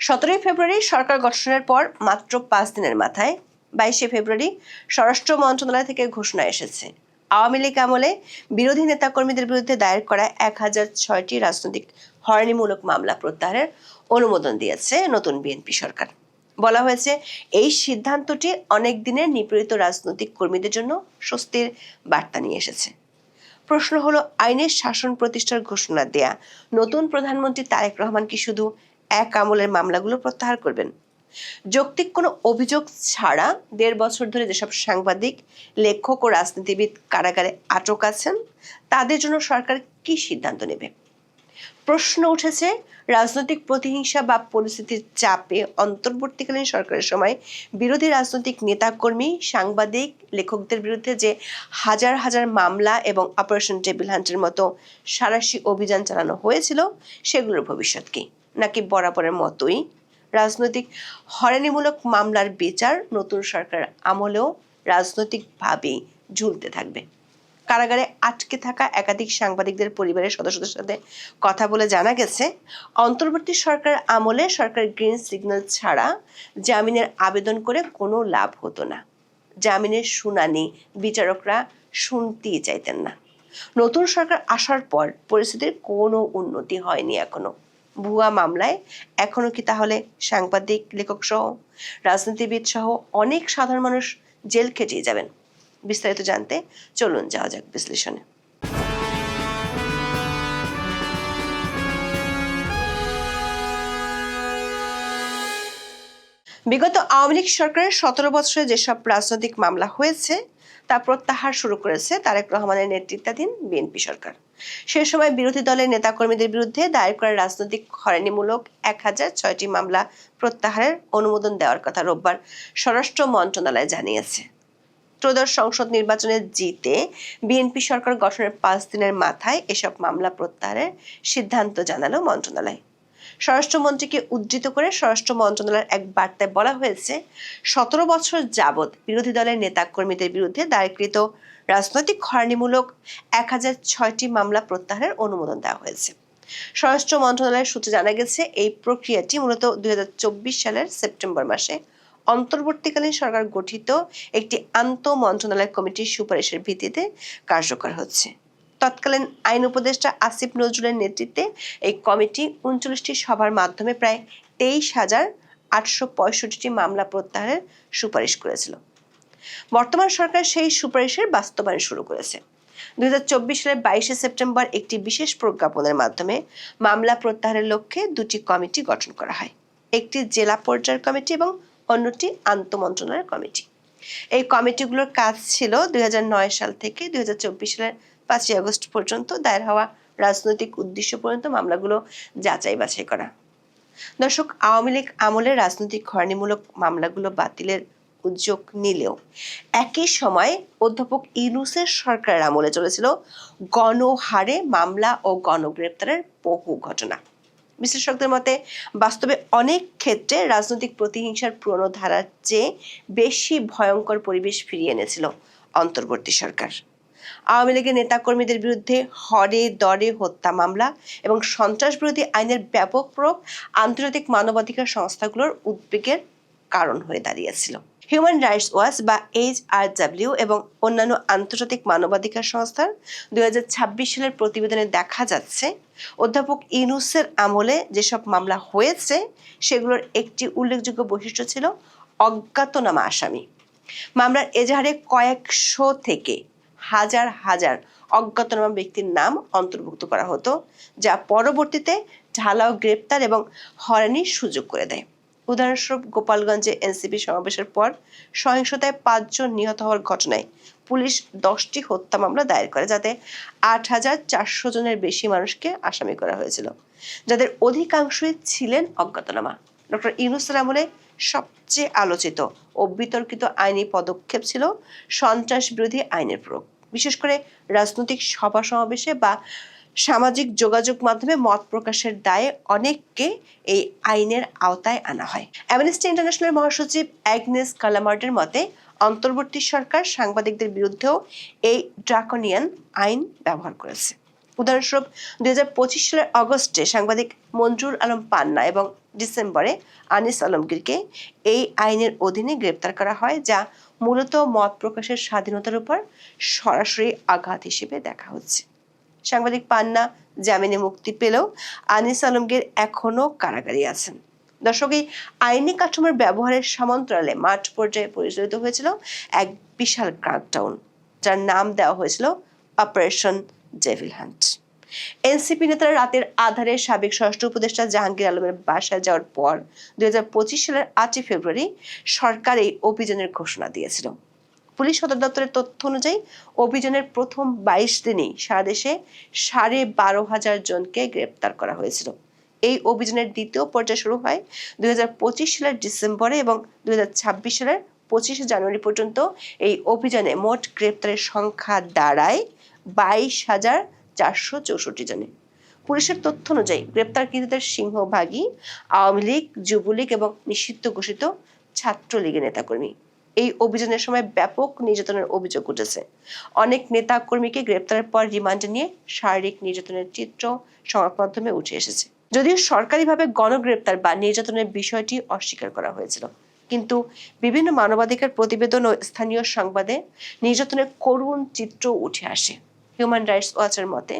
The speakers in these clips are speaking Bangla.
17 ফেব্রুয়ারি সরকার গঠনের পর মাত্র 5 দিনের মাথায় 22 ফেব্রুয়ারি স্বরাষ্ট্র মন্ত্রণালয় থেকে ঘোষণা এসেছে আওয়ামী লীগ আমলে বিরোধী নেতাকর্মীদের বিরুদ্ধে দায়ের করা 1006টি রাজনৈতিক হয়রানিমূলক মামলা প্রত্যাহারের অনুমোদন দিয়েছে নতুন বিএনপি সরকার। বলা হয়েছে এই সিদ্ধান্তটি অনেক দিনের নিপীড়িত রাজনৈতিক কর্মীদের জন্য স্বস্তির বার্তা নিয়ে এসেছে। প্রশ্ন হলো, আইনের শাসন প্রতিষ্ঠার ঘোষণা দেয়া নতুন প্রধানমন্ত্রী তারেক রহমান কি শুধু এক আমলের মামলাগুলো প্রত্যাহার করবেন? যৌক্তিক কোনো অভিযোগ ছাড়া 1.5 বছর ধরে যেসব সাংবাদিক, লেখক ও রাজনীতিবিদ কারাগারে আটক আছেন তাদের জন্য সরকার কি সিদ্ধান্ত নেবে? প্রশ্ন উঠেছে, রাজনৈতিক প্রতিহিংসা বা পরিস্থিতির চাপে অন্তর্বর্তীকালীন সরকারের সময় বিরোধী রাজনৈতিক নেতাকর্মী, সাংবাদিক, লেখকদের বিরুদ্ধে যে হাজার হাজার মামলা এবং অপারেশন টেবিল হান্টের মতো সাঁড়াশি অভিযান চালানো হয়েছিল সেগুলোর ভবিষ্যৎ কি? নাকি বরাবরের মতোই রাজনৈতিক হয়রানিমূলক মামলার বিচার নতুন সরকার আমলেও রাজনৈতিকভাবেই ঝুলতে থাকবে? কারাগারে আটকে থাকা একাধিক সাংবাদিকদের পরিবারের সদস্যদের সাথে কথা বলে জানা গেছে, অন্তর্বর্তী সরকার আমলে সরকার গ্রিন সিগন্যাল ছাড়া জামিনের আবেদন করে কোনো লাভ হতো না। জামিনের শুনানি বিচারকরা শুনতেই চাইতেন না। নতুন সরকার আসার পর পরিস্থিতির কোনো উন্নতি হয়নি এখনো। ভুয়া মামলায় এখনো কি তাহলে সাংবাদিক, লেখক সহ রাজনীতিবিদ সহ অনেক সাধারণ মানুষ জেল খেটেই যাবেন? বিস্তারিত জানতে চলুন যাওয়া যাক বিশ্লেষণে। বিগত আওয়ামী লীগ সরকারের 17 বছরে যেসব রাজনৈতিক মামলা হয়েছে তা প্রত্যাহার শুরু করেছে তারেক রহমানের নেতৃত্বাধীন বিএনপি সরকার। সে সময় বিরোধী দলের নেতাকর্মীদের বিরুদ্ধে দায়ের করা রাজনৈতিক হয়রানিমূলক 1006টি মামলা প্রত্যাহারের অনুমোদন দেওয়ার কথা রোববার স্বরাষ্ট্র মন্ত্রণালয় জানিয়েছে। ত্রয়োদশ সংসদ নির্বাচনে জিতে বিএনপি সরকার গঠনের 5 দিনের মাথায় এসব মামলা প্রত্যাহারের সিদ্ধান্ত জানালো মন্ত্রণালয়। স্বরাষ্ট্রমন্ত্রীকে উদ্ধৃত করে স্বরাষ্ট্র মন্ত্রণালয়ের এক বার্তায় বলা হয়েছে, 17 বছর যাবৎ বিরোধী দলের নেতাকর্মীদের বিরুদ্ধে দায়েরকৃত রাজনৈতিক হয়রানিমূলক 1006টি মামলা প্রত্যাহারের অনুমোদন দেওয়া হয়েছে। স্বরাষ্ট্র মন্ত্রণালয়ের সূত্রে জানা গেছে, এই প্রক্রিয়াটি মূলত 2024 সালের সেপ্টেম্বর মাসে অন্তর্বর্তীকালীন সরকার গঠিত একটি আন্তঃমন্ত্রণালয় কমিটির সুপারিশের ভিত্তিতে কার্যকর হচ্ছে। তৎকালীন আইন উপদেষ্টা আসিফ নজরুলের নেতৃত্বে এই কমিটি 39টি সভার মাধ্যমে প্রায় 23,865টি মামলা প্রত্যাহারের সুপারিশ করেছিল। বর্তমান সরকার সেই সুপারিশের বাস্তবায়ন শুরু করেছে। 2024 সালের 22 সেপ্টেম্বর একটি বিশেষ প্রজ্ঞাপনের মাধ্যমে মামলা প্রত্যাহারের লক্ষ্যে 2টি কমিটি গঠন করা হয়। একটি জেলা পর্যায়ের কমিটি এবং অন্যটি আন্তঃমন্ত্রণালয় কমিটি। এই কমিটিগুলোর কাজ ছিল 2009 সাল থেকে 2024 সালের 5 আগস্ট পর্যন্ত দায়ের হওয়া রাজনৈতিক উদ্দেশ্য পর্যন্ত মামলাগুলো যাচাই বাছাই করা। দর্শক, আওয়ামী লীগ আমলে রাজনৈতিক হয়রানিমূলক মামলাগুলো বাতিলের উদ্যোগ নিলেও একই সময় অধ্যাপক ইউনূসের সরকারের আমলে চলেছিল গণহারে মামলা ও গণগ্রেপ্তারের বহু ঘটনা। বিশ্লেষকদের মতে বাস্তবে অনেক ক্ষেত্রে রাজনৈতিক প্রতিহিংসার পুরনো ধারার চেয়ে বেশি ভয়ঙ্কর পরিবেশ ফিরিয়ে এনেছিল অন্তর্বর্তী সরকার। আওয়ামী লীগের নেতাকর্মীদের বিরুদ্ধে হরে দরে হত্যা মামলা এবং সন্ত্রাস বিরোধী আইনের ব্যাপক প্রয়োগ আন্তর্জাতিক মানবাধিকার সংস্থাগুলোর উদ্বেগের কারণ হয়ে দাঁড়িয়েছিল। হিউম্যান রাইটস ওয়াচ বা HRW এবং অন্যান্য আন্তর্জাতিক মানবাধিকার সংস্থার 2026 সালের প্রতিবেদনে দেখা যাচ্ছে, অধ্যাপক ইউনূসের আমলে যেসব মামলা হয়েছে সেগুলোর একটি উল্লেখযোগ্য বৈশিষ্ট্য ছিল অজ্ঞাতনামা আসামি। মামলার এজাহারে কয়েকশো থেকে হাজার হাজার অজ্ঞাতনামা ব্যক্তির নাম অন্তর্ভুক্ত করা হতো, যা পরবর্তীতে ঢালাও গ্রেপ্তার এবং হয়রানির সুযোগ করে দেয়। উদাহরণস্বরূপ, গোপালগঞ্জে এনসিপি সমাবেশের পর সহিংসতায় 5 জন নিহত হওয়ার ঘটনায় পুলিশ 10টি হত্যা মামলা দায়ের করে, যাতে 8,400 জনের বেশি মানুষকে আসামি করা হয়েছিল, যাদের অধিকাংশই ছিলেন অজ্ঞাতনামা। ডক্টর ইউনূসের আমলে সবচেয়ে আলোচিত ও বিতর্কিত আইনি পদক্ষেপ ছিল সন্ত্রাস বিরোধী আইনের প্রয়োগ। বিশেষ করে রাজনৈতিক সভা সমাবেশে বা সামাজিক যোগাযোগ মাধ্যমে মত প্রকাশের দায়ে অনেককে এই আইনের আওতায় আনা হয়। অ্যামনেস্টি ইন্টারন্যাশনাল মহাসচিব অ্যাগনেস কালামার্ডের মতে, অন্তর্বর্তী সরকার সাংবাদিকদের বিরুদ্ধেও এই ড্রাকোনিয়ান আইন ব্যবহার করেছে। উদাহরণস্বরূপ, 2025 সালের অগস্টে সাংবাদিক মঞ্জুর আলম পান্না এবং ডিসেম্বরে আনিস আলমগীরকে এই আইনের অধীনে গ্রেপ্তার করা হয়, যা মূলত মত প্রকাশের স্বাধীনতার উপর সরাসরি আঘাত হিসেবে দেখা হচ্ছে। সাংবাদিক পান্না জামিনে মুক্তি পেলেও আনিস আলমগীর এখনো কারাগারে আছেন। দর্শক, এই আইনি কাঠামোর ব্যবহারের সমান্তরালে মাঠ পর্যায়ে পরিচালিত হয়েছিল এক বিশাল ক্র্যাকডাউন, যার নাম দেওয়া হয়েছিল অপারেশন ডেভিল হান্ট। এনসিপি নেতারা রাতের আধারে সাবেক স্বরাষ্ট্র উপদেষ্টা জাহাঙ্গীর আলমের বাসায় যাওয়ার পর 2025 সালের 8 ফেব্রুয়ারি সরকার এই অভিযানের ঘোষণা দিয়েছিল। পুলিশ সদর দপ্তরের তথ্য অনুযায়ী অভিযানের প্রথম 22 দিনেই সারা দেশে 12,500 জনকে গ্রেপ্তার করা হয়েছিল। এই অভিযানের দ্বিতীয় পর্যায় শুরু হয় 2025 সালের ডিসেম্বরে এবং 2026 সালের 25 জানুয়ারি পর্যন্ত এই অভিযানে মোট গ্রেপ্তারের সংখ্যা দাঁড়ায় 22,464 জনে। পুলিশের তথ্য অনুযায়ী গ্রেপ্তারকৃতদের সিংহভাগই আওয়ামী লীগ, যুবলীগ এবং নিষিদ্ধ ঘোষিত ছাত্রলীগের নেতাকর্মী। এই অভিযানের সময় ব্যাপক নির্যাতনের অভিযোগ উঠেছে। অনেক নেতা কর্মীকে গ্রেপ্তারের পর রিমান্ডে নিয়ে শারীরিক নির্যাতনের চিত্র সংবাদ মাধ্যমে উঠে এসেছে। যদিও সরকারিভাবে গণগ্রেপ্তার বা নির্যাতনের বিষয়টি অস্বীকার করা হয়েছিল, কিন্তু বিভিন্ন মানবাধিকার প্রতিবেদন ও স্থানীয় সংবাদে নির্যাতনের করুণ চিত্র উঠে আসে। হিউম্যান রাইটস ওয়াচের মতে,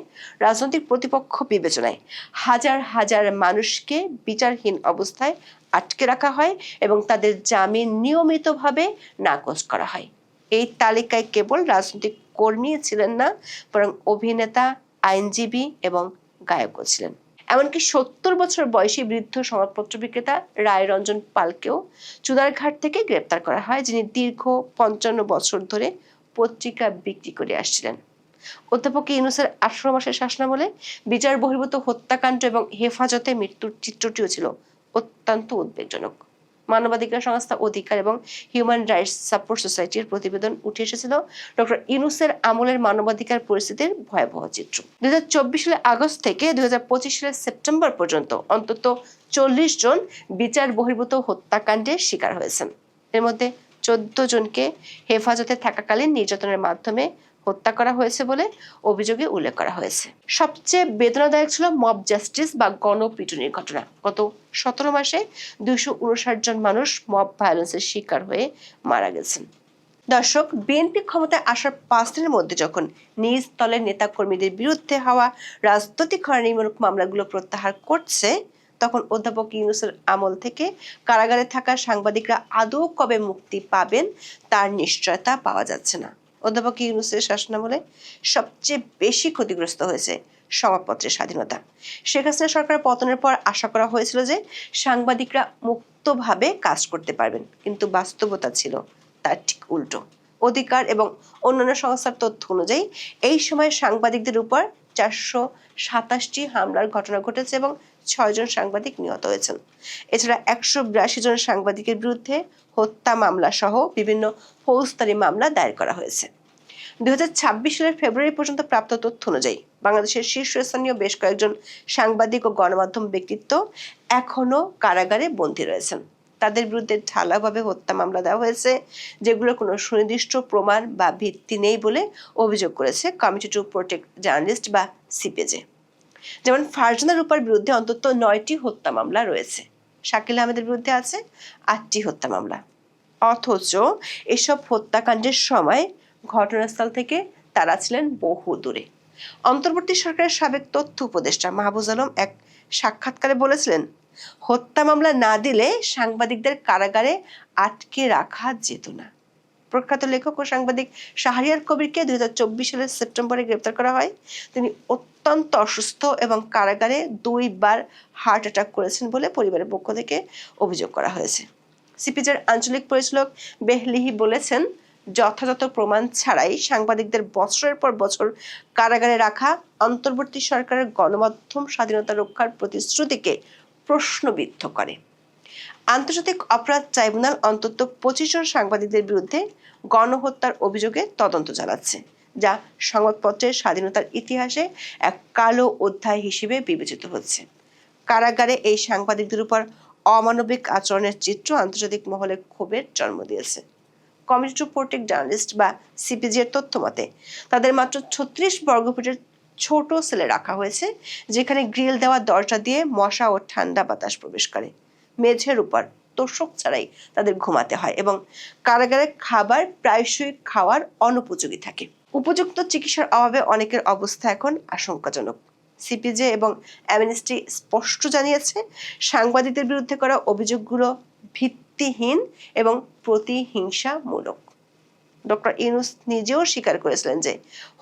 রাজনৈতিক প্রতিপক্ষ বিবেচনায় হাজার হাজার মানুষকে বিচারহীন অবস্থায় আটকে রাখা হয় এবং তাদের জামিন নিয়মিতভাবে নাকচ করা হয়। এই তালিকায় কেবল রাজনৈতিক কর্মী ছিলেন না, বরং অভিনেতা, আইনজীবী এবং গায়কও ছিলেন। এমনকি 70 বছর বয়সী বৃদ্ধ সংবাদপত্র বিক্রেতা রায় রঞ্জন পালকেও চুনারঘাট থেকে গ্রেপ্তার করা হয়, যিনি দীর্ঘ 55 বছর ধরে পত্রিকা বিক্রি করে আসছিলেন। অধ্যাপক ইউনূসের 18 মাসের শাসনামলে বিচার বহির্ভূত হত্যাকাণ্ড এবং হেফাজতে মৃত্যুর চিত্রটিও ছিল অত্যন্ত উদ্বেগজনক। মানবাধিকার সংস্থা অধিকার এবং হিউম্যান রাইটস সাপোর্ট সোসাইটির প্রতিবেদন উঠে এসেছিল ডক্টর ইউনূসের আমলের মানবাধিকার পরিস্থিতির ভয়াবহ চিত্র। 2024 সালের আগস্ট থেকে 2025 সালের সেপ্টেম্বর পর্যন্ত অন্তত 40 জন বিচার বহির্ভূত হত্যাকাণ্ডের শিকার হয়েছেন। এর মধ্যে 14 জনকে হেফাজতে থাকাকালীন নির্যাতনের মাধ্যমে হত্যা করা হয়েছে বলে অভিযোগে উল্লেখ করা হয়েছে। সবচেয়ে বেদনাদায়ক ছিল মব জাস্টিস বা গণপিটুনির ঘটনা। গত 17 মাসে 259 জন মানুষ মব ভায়োলেন্সের শিকার হয়ে মারা গেছেন। দর্শক, বিএনপি ক্ষমতায় আসার 5 দিনের মধ্যে যখন নিজ দলের নেতাকর্মীদের বিরুদ্ধে হওয়া রাজনৈতিক হয়রানিমূলক মামলাগুলো প্রত্যাহার করছে, তখন অধ্যাপক ইউনূসের আমল থেকে কারাগারে থাকা সাংবাদিকরা আদৌ কবে মুক্তি পাবেন তার নিশ্চয়তা পাওয়া যাচ্ছে না। অধ্যাপক ইউনূসের শাসনামলে সবচেয়ে বেশি ক্ষতিগ্রস্ত হয়েছে সংবাদপত্রের স্বাধীনতা। শেখ হাসিনা সরকার পতনের পর আশা করা হয়েছিল যে সাংবাদিকরা মুক্তভাবে কাজ করতে পারবেন, কিন্তু বাস্তবতা ছিল তার ঠিক উল্টো। অধিকার এবং অন্যান্য সংস্থার তথ্য অনুযায়ী এই সময় সাংবাদিকদের উপর 427টি হামলার ঘটনা ঘটেছে এবং 6 জন সাংবাদিক নিহত হয়েছেন। এছাড়া 182 জন সাংবাদিকের বিরুদ্ধে হত্যা মামলা সহ বিভিন্ন ফৌজদারি মামলা দায়ের করা হয়েছে। 2026 সালের ফেব্রুয়ারি পর্যন্ত প্রাপ্ত তথ্য অনুযায়ী বাংলাদেশের শীর্ষস্থানীয় বেশ কয়েকজন সাংবাদিক ও গণমাধ্যম ব্যক্তিত্ব এখনো কারাগারে বন্দী রয়েছেন। তাদের বিরুদ্ধে ঢালাওভাবে হত্যা মামলা দেওয়া হয়েছে, যেগুলোর কোনো সুনির্দিষ্ট প্রমাণ বা ভিত্তি নেই বলে অভিযোগ করেছে কমিটি টু প্রোটেক্ট জার্নালিস্ট বা সিপিজে। যেমন ফারজানা রূপার বিরুদ্ধে অন্তত 9টি হত্যা মামলা রয়েছে। শাকিল আহমেদের বিরুদ্ধে আছে 8টি হত্যা মামলা। অথচ এসব হত্যাকাণ্ডের সময় ঘটনাস্থল থেকে তারা ছিলেন বহু দূরে। অন্তর্বর্তী সরকারের সাবেক তথ্য উপদেষ্টা মাহফুজ আলম এক সাক্ষাৎকারে বলেছিলেন, হত্যা মামলা না দিলে সাংবাদিকদের কারাগারে আটকে রাখা যেত না। প্রখ্যাত লেখক ও সাংবাদিক শাহরিয়ার কবিরকে 2024 সালের সেপ্টেম্বরে গ্রেপ্তার করা হয়। তিনি অত্যন্ত অসুস্থ এবং কারাগারে 2 বার হার্ট অ্যাটাক করেছেন বলে পরিবারের পক্ষ থেকে অভিযোগ করা হয়েছে। সিপিজের আঞ্চলিক পরিচালক বেহলিহি বলেছেন, যথাযথ প্রমাণ ছাড়াই সাংবাদিকদের বছরের পর বছর কারাগারে রাখা অন্তর্বর্তী সরকারের গণমাধ্যম স্বাধীনতা রক্ষার প্রতিশ্রুতিকে প্রশ্নবিদ্ধ করে। আন্তর্জাতিক অপরাধ ট্রাইব্যুনাল অন্তত 25 জন সাংবাদিকদের বিরুদ্ধে গণহত্যার অভিযোগে তদন্ত চালাচ্ছে, যা সংবাদপত্রের স্বাধীনতার ইতিহাসে এক কালো অধ্যায় হিসেবে বিবেচিত হচ্ছে। কারাগারে এই সাংবাদিকদের উপর অমানবিক আচরণের চিত্র আন্তর্জাতিক মহলে ক্ষোভের জন্ম দিয়েছে। কমিটি টু প্রোটেক্ট জার্নালিস্ট বা সিপিজির তথ্য মতে তাদের মাত্র 36 বর্গফুটের ছোট সেলে রাখা হয়েছে, যেখানে গ্রিল দেওয়া দরজা দিয়ে মশা ও ঠান্ডা বাতাস প্রবেশ করে। মেঝের উপর তোষক ছাড়াই তাদের ঘুমাতে হয় এবং কারাগারে খাবার প্রায়শই খাওয়ার অনুপযোগী থাকে। উপযুক্ত চিকিৎসার অভাবে অনেকের অবস্থা এখন আশঙ্কাজনক। সিপিজে এবং অ্যামনেস্টি স্পষ্ট জানিয়েছে, সাংবাদিকদের বিরুদ্ধে করা অভিযোগগুলো ভিত্তিহীন এবং প্রতিহিংসামূলক। ডক্টর ইউনূস নিজেও স্বীকার করেছিলেন যে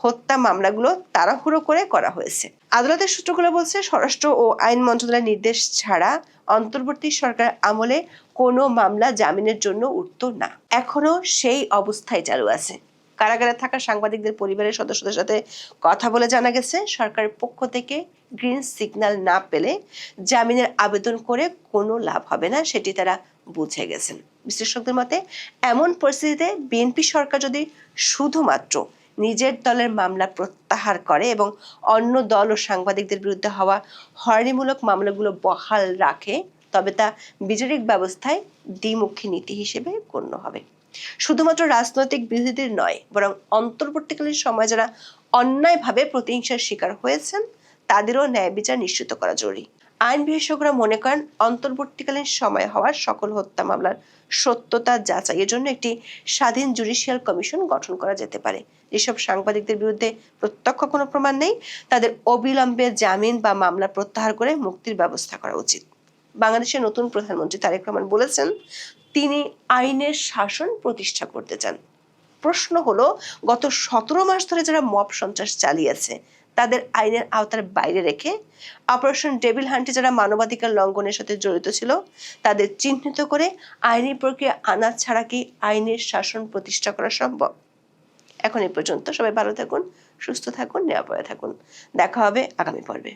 হত্যা মামলাগুলো তাড়াহুড়ো করে করা হয়েছে। আদালতের সূত্রগুলো বলছে, স্বরাষ্ট্র ও আইন মন্ত্রণালয়ের নির্দেশ ছাড়া অন্তর্বর্তী সরকার আমলে কোনো মামলা জামিনের জন্য উঠত না। এখনো সেই অবস্থায় চালু আছে। কারাগারে থাকা সাংবাদিকদের পরিবারের সদস্যদের সাথে কথা বলে জানা গেছে, সরকারের পক্ষ থেকে গ্রিন সিগন্যাল না পেলে জামিনের আবেদন করে কোনো লাভ হবে না, সেটি তারা বুঝে গেছেন। বিশ্লেষকদের মতে, এমন পরিস্থিতিতে বিএনপি সরকার যদি শুধুমাত্র নিজের দলের মামলা প্রত্যাহার করে এবং অন্য দল ও সাংবাদিকদের বিরুদ্ধে হওয়া হয়রানিমূলক মামলাগুলো বহাল রাখে, তবে তা বিচারিক ব্যবস্থায় দ্বিমুখী নীতি হিসেবে গণ্য হবে। শুধুমাত্র রাজনৈতিক বিরোধীদের নয়, বরং অন্তর্বর্তীকালীন সময় যারা অন্যায়ভাবে প্রতিহিংসার শিকার হয়েছেন তাদেরও ন্যায় বিচার নিশ্চিত করা জরুরি। আইন বিশেষজ্ঞরা মনে করেন, অন্তর্বর্তীকালীন সময় হওয়া সকল হত্যা মামলার সত্যতা যাচাইয়ের জন্য একটি স্বাধীন জুডিশিয়াল কমিশন গঠন করা যেতে পারে। যেসব সাংবাদিকদের বিরুদ্ধে প্রত্যক্ষ কোনো প্রমাণ নেই, তাদের অবিলম্বে জামিন বা মামলা প্রত্যাহার করে মুক্তির ব্যবস্থা করা উচিত। বাংলাদেশের নতুন প্রধানমন্ত্রী তারেক রহমান বলেছেন, তিনি আইনের শাসন প্রতিষ্ঠা করতে চান। প্রশ্ন হলো, গত 17 মাস ধরে যারা মব সন্ত্রাস চালিয়েছে তাদের আইনের আওতার বাইরে রেখে অপারেশন ডেভিল হান্টে যারা মানবাধিকার লঙ্ঘনের সাথে জড়িত ছিল তাদের চিহ্নিত করে আইনি প্রক্রিয়া আনা ছাড়া কি আইনের শাসন প্রতিষ্ঠা করা সম্ভব? এখন এই পর্যন্ত। সবাই ভালো থাকুন, সুস্থ থাকুন, নিরাপদে থাকুন। দেখা হবে আগামী পর্বে।